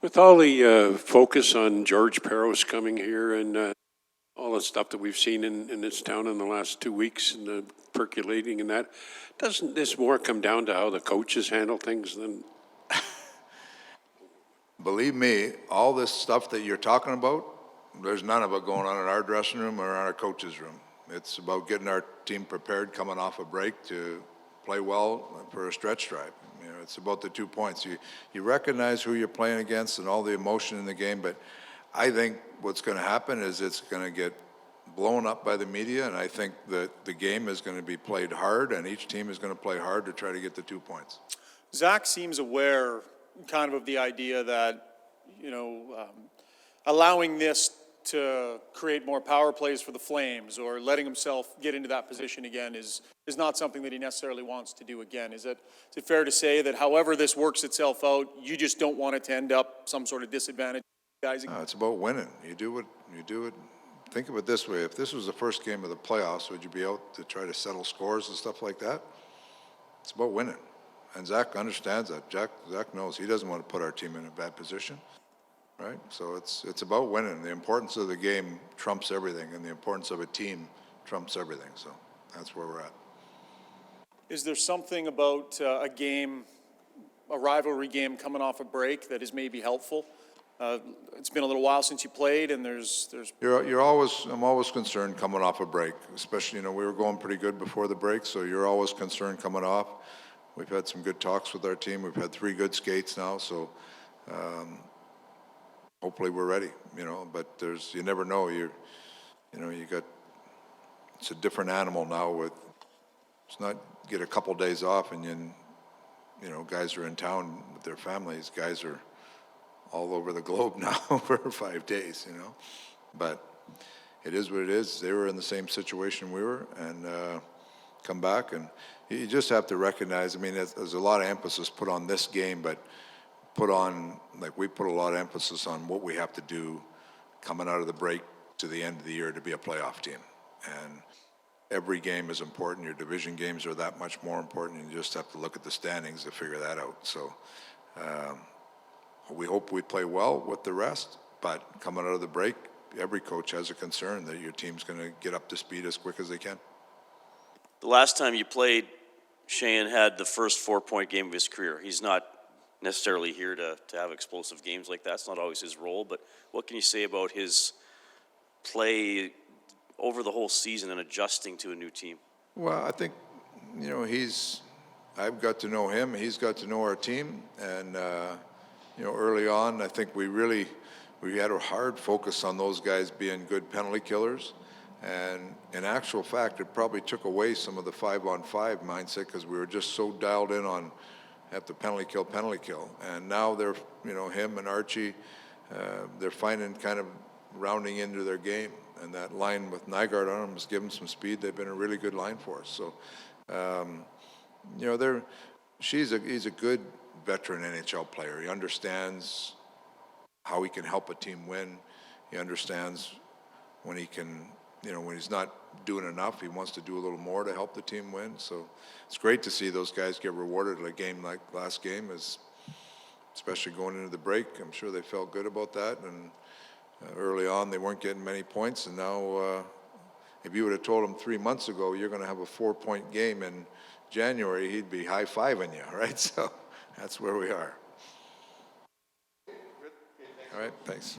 With all the focus on George Peros coming here and all the stuff that we've seen in this town in the last 2 weeks and the percolating and that, doesn't this more come down to how the coaches handle things than? Believe me, all this stuff that you're talking about, there's none of it going on in our dressing room or in our coach's room. It's about getting our team prepared coming off a break to play well for a stretch drive. You know, it's about the 2 points. You recognize who you're playing against and all the emotion in the game, but I think what's going to happen is it's going to get blown up by the media, and I think that the game is going to be played hard, and each team is going to play hard to try to get the 2 points. Zach seems aware kind of the idea that, allowing this to create more power plays for the Flames or letting himself get into that position again is not something that he necessarily wants to do again. Is it fair to say that however this works itself out, you just don't want it to end up some sort of disadvantage? Guys, It's about winning. You do it. Think of it this way: if this was the first game of the playoffs, would you be out to try to settle scores and stuff like that? It's about winning, and Zach understands that. Zach knows he doesn't want to put our team in a bad position, right? So it's about winning. The importance of the game trumps everything, and the importance of a team trumps everything. So that's where we're at. is there something about a rivalry game coming off a break that is maybe helpful? It's been a little while since you played, and I'm always concerned coming off a break, especially, we were going pretty good before the break, so you're always concerned coming off. We've had some good talks with our team. We've had 3 good skates now, so hopefully we're ready, but you never know. It's a different animal now it's not get a couple days off and guys are in town with their families. Guys are all over the globe now for 5 days, But it is what it is. They were in the same situation we were, and come back. And you just have to recognize, there's a lot of emphasis put on this game, but we put a lot of emphasis on what we have to do coming out of the break to the end of the year to be a playoff team. And every game is important. Your division games are that much more important. You just have to look at the standings to figure that out. So, we hope we play well with the rest, but coming out of the break, every coach has a concern that your team's going to get up to speed as quick as they can. The last time you played, Shane had the first 4-point game of his career. He's not necessarily here to have explosive games like that. It's not always his role, but what can you say about his play over the whole season and adjusting to a new team? Well, I think, I've got to know him, he's got to know our team, and early on, I think we had a hard focus on those guys being good penalty killers. And in actual fact, it probably took away some of the 5-on-5 mindset because we were just so dialed in on have to penalty kill. And now they're, him and Archie, they're finding kind of rounding into their game. And that line with Nygaard on them has given some speed. They've been a really good line for us. So, he's a good veteran NHL player. He understands how he can help a team win. He understands when he can, when he's not doing enough, he wants to do a little more to help the team win. So it's great to see those guys get rewarded in a game like last game, especially going into the break. I'm sure they felt good about that. And early on, they weren't getting many points. And now, if you would have told him 3 months ago, you're going to have a 4-point game in January, he'd be high-fiving you, right? So that's where we are. All right, thanks.